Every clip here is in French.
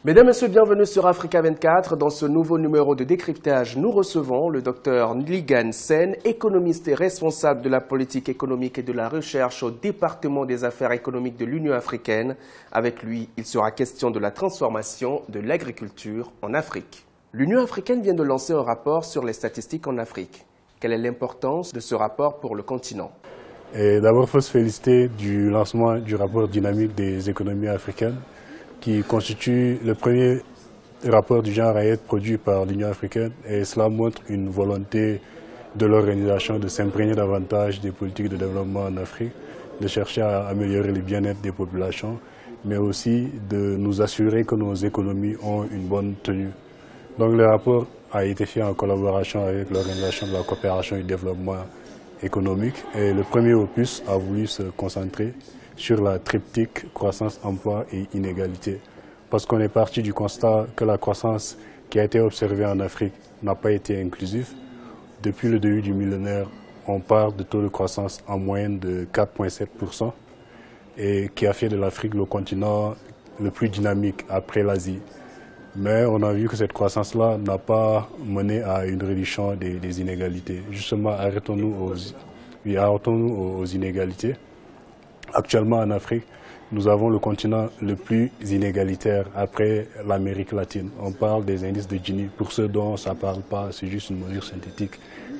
Mesdames, Messieurs, bienvenue sur Africa 24. Dans ce nouveau numéro de décryptage, nous recevons le docteur Ligan Sen, économiste et responsable de la politique économique et de la recherche au département des affaires économiques de l'Union africaine. Avec lui, il sera question de la transformation de l'agriculture en Afrique. L'Union africaine vient de lancer un rapport sur les statistiques en Afrique. Quelle est l'importance de ce rapport pour le continent? D'abord, il faut se féliciter du lancement du rapport dynamique des économies africaines, qui constitue le premier rapport du genre à être produit par l'Union africaine, et cela montre une volonté de l'organisation de s'imprégner davantage des politiques de développement en Afrique, de chercher à améliorer le bien-être des populations, mais aussi de nous assurer que nos économies ont une bonne tenue. Donc le rapport a été fait en collaboration avec l'Organisation de la coopération et du développement économique, et le premier opus a voulu se concentrer sur la triptyque croissance, emploi et inégalité. Parce qu'on est parti du constat que la croissance qui a été observée en Afrique n'a pas été inclusive. Depuis le début du millénaire, on parle de taux de croissance en moyenne de 4,7% et qui a fait de l'Afrique le continent le plus dynamique après l'Asie. Mais on a vu que cette croissance-là n'a pas mené à une réduction des inégalités. Justement, arrêtons-nous aux inégalités. Actuellement en Afrique, nous avons le continent le plus inégalitaire après l'Amérique latine. On parle des indices de Gini. Pour ceux dont ça ne parle pas, c'est juste une mesure synthétique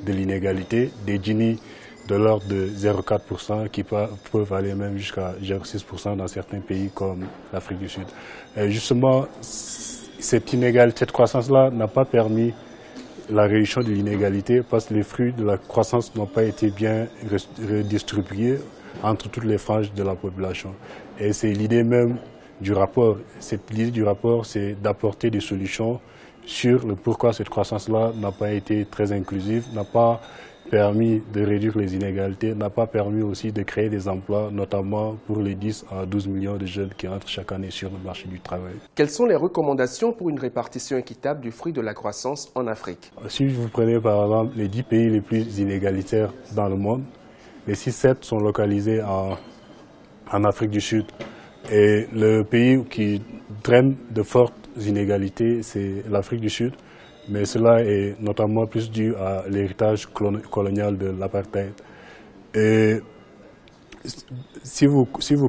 de l'inégalité. Des Gini de l'ordre de 0,4% qui peuvent aller même jusqu'à 0,6% dans certains pays comme l'Afrique du Sud. Et justement, cette croissance-là n'a pas permis la réduction de l'inégalité parce que les fruits de la croissance n'ont pas été bien redistribués entre toutes les franges de la population. Et c'est l'idée même du rapport. L'idée du rapport, c'est d'apporter des solutions sur le pourquoi cette croissance-là n'a pas été très inclusive, n'a pas permis de réduire les inégalités, n'a pas permis aussi de créer des emplois, notamment pour les 10 à 12 millions de jeunes qui entrent chaque année sur le marché du travail. Quelles sont les recommandations pour une répartition équitable du fruit de la croissance en Afrique? Si vous prenez par exemple les 10 pays les plus inégalitaires dans le monde, les 6-7 sont localisés en Afrique du Sud. Et le pays qui draine de fortes inégalités, c'est l'Afrique du Sud. Mais cela est notamment plus dû à l'héritage colonial de l'apartheid. Et si vous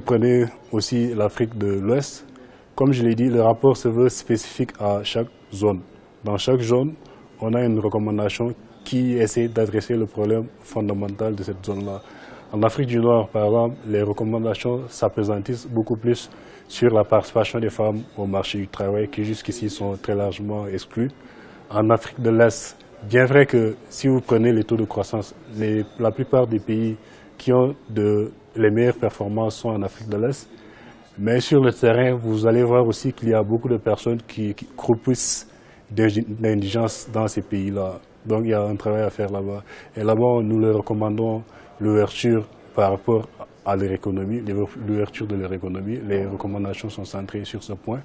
prenez aussi l'Afrique de l'Ouest, comme je l'ai dit, le rapport se veut spécifique à chaque zone. Dans chaque zone, on a une recommandation qui essaie d'adresser le problème fondamental de cette zone-là. En Afrique du Nord, par exemple, les recommandations s'appesantissent beaucoup plus sur la participation des femmes au marché du travail qui jusqu'ici sont très largement exclues. En Afrique de l'Est, bien vrai que si vous prenez les taux de croissance, la plupart des pays qui ont les meilleures performances sont en Afrique de l'Est. Mais sur le terrain, vous allez voir aussi qu'il y a beaucoup de personnes qui croupissent d'indigence dans ces pays-là. Donc il y a un travail à faire là-bas. Et là-bas, nous leur recommandons l'ouverture par rapport à leur économie, l'ouverture de leur économie. Les recommandations sont centrées sur ce point.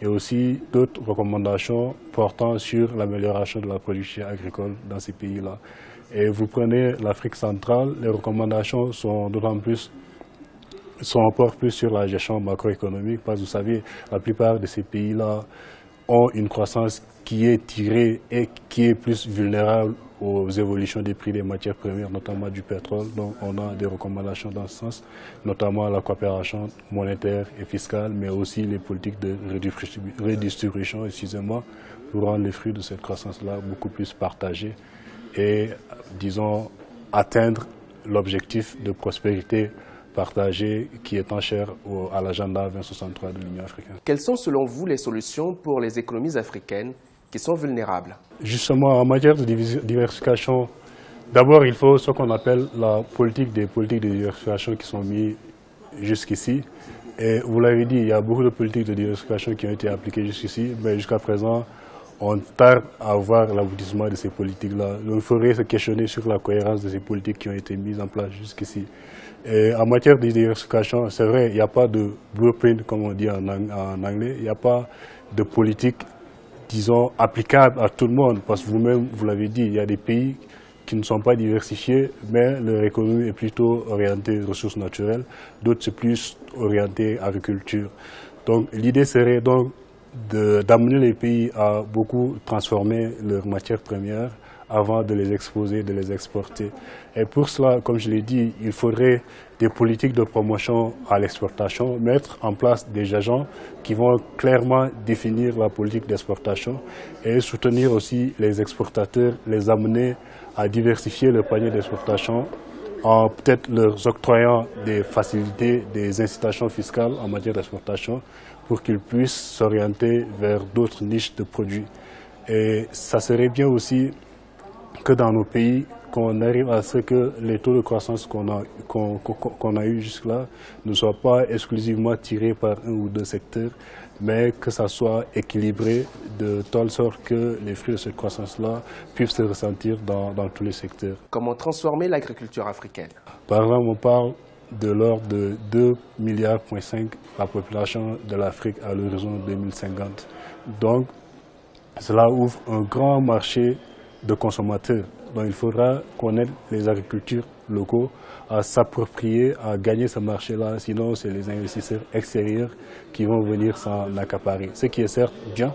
Et aussi d'autres recommandations portant sur l'amélioration de la production agricole dans ces pays-là. Et vous prenez l'Afrique centrale, les recommandations sont encore plus sur la gestion macroéconomique, parce que vous savez, la plupart de ces pays-là ont une croissance qui est tirée et qui est plus vulnérable aux évolutions des prix des matières premières, notamment du pétrole. Donc on a des recommandations dans ce sens, notamment la coopération monétaire et fiscale, mais aussi les politiques de redistribution, pour rendre les fruits de cette croissance-là beaucoup plus partagés et, disons, atteindre l'objectif de prospérité partagée qui est en cher à l'agenda 2063 de l'Union africaine. Quelles sont selon vous les solutions pour les économies africaines qui sont vulnérables? Justement, en matière de diversification, d'abord il faut ce qu'on appelle la politique de diversification qui sont mises jusqu'ici. Et vous l'avez dit, il y a beaucoup de politiques de diversification qui ont été appliquées jusqu'ici, mais jusqu'à présent, on tarde à voir l'aboutissement de ces politiques-là. Donc il faudrait se questionner sur la cohérence de ces politiques qui ont été mises en place jusqu'ici. Et en matière de diversification, c'est vrai, il n'y a pas de blueprint, comme on dit en anglais, il n'y a pas de politique, disons, applicable à tout le monde, parce que vous-même, vous l'avez dit, il y a des pays qui ne sont pas diversifiés, mais leur économie est plutôt orientée ressources naturelles, d'autres c'est plus orienté agriculture. Donc l'idée serait donc d'amener les pays à beaucoup transformer leurs matières premières avant de les exposer, de les exporter. Et pour cela, comme je l'ai dit, il faudrait des politiques de promotion à l'exportation, mettre en place des agents qui vont clairement définir la politique d'exportation et soutenir aussi les exportateurs, les amener à diversifier le panier d'exportation en peut-être leur octroyant des facilités, des incitations fiscales en matière d'exportation pour qu'ils puissent s'orienter vers d'autres niches de produits. Et ça serait bien aussi que dans nos pays, qu'on arrive à ce que les taux de croissance qu'on a eu jusque-là ne soient pas exclusivement tirés par un ou deux secteurs, mais que ça soit équilibré de telle sorte que les fruits de cette croissance-là puissent se ressentir dans tous les secteurs. Comment transformer l'agriculture africaine? Par exemple, on parle de l'ordre de 2,5 milliards la population de l'Afrique à l'horizon 2050. Donc, cela ouvre un grand marché de consommateurs. Donc il faudra connaître les agriculteurs locaux à s'approprier, à gagner ce marché-là. Sinon, c'est les investisseurs extérieurs qui vont venir s'en accaparer. Ce qui est certes bien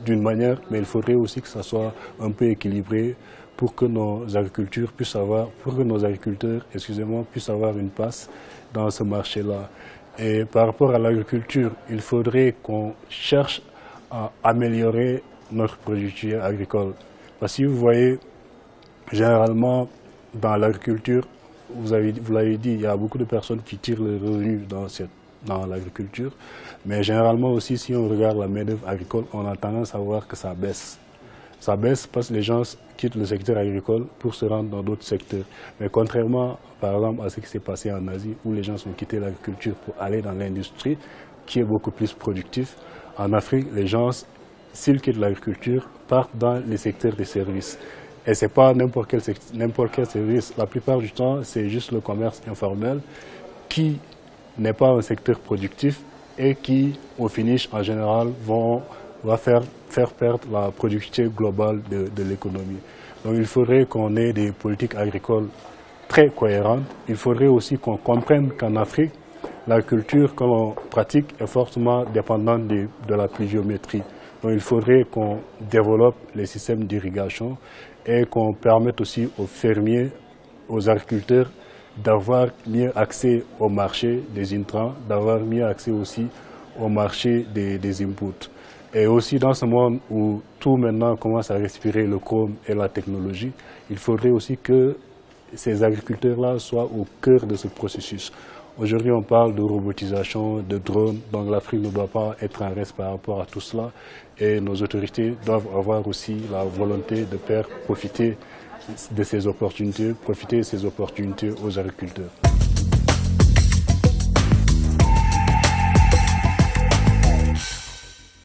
d'une manière, mais il faudrait aussi que ça soit un peu équilibré pour que nos agriculteurs puissent avoir, puissent avoir une place dans ce marché-là. Et par rapport à l'agriculture, il faudrait qu'on cherche à améliorer notre productivité agricole. Parce que si vous voyez, généralement, dans l'agriculture, vous l'avez dit, il y a beaucoup de personnes qui tirent le revenu dans l'agriculture. Mais généralement aussi, si on regarde la main-d'œuvre agricole, on a tendance à voir que ça baisse. Ça baisse parce que les gens quittent le secteur agricole pour se rendre dans d'autres secteurs. Mais contrairement, par exemple, à ce qui s'est passé en Asie, où les gens ont quitté l'agriculture pour aller dans l'industrie, qui est beaucoup plus productif, en Afrique, les gens, s'ils quittent l'agriculture, partent dans les secteurs des services. Et ce n'est pas n'importe quel service. La plupart du temps, c'est juste le commerce informel qui n'est pas un secteur productif et qui, au finish, en général, va faire perdre la productivité globale de l'économie. Donc il faudrait qu'on ait des politiques agricoles très cohérentes. Il faudrait aussi qu'on comprenne qu'en Afrique, l'agriculture que l'on pratique est fortement dépendante de la pluviométrie. Donc il faudrait qu'on développe les systèmes d'irrigation et qu'on permette aussi aux fermiers, aux agriculteurs d'avoir mieux accès au marché des intrants, d'avoir mieux accès aussi au marché des inputs. Et aussi dans ce monde où tout maintenant commence à respirer le chrome et la technologie, il faudrait aussi que ces agriculteurs-là soient au cœur de ce processus. Aujourd'hui, on parle de robotisation, de drones, donc l'Afrique ne doit pas être en reste par rapport à tout cela. Et nos autorités doivent avoir aussi la volonté de faire profiter de ces opportunités aux agriculteurs.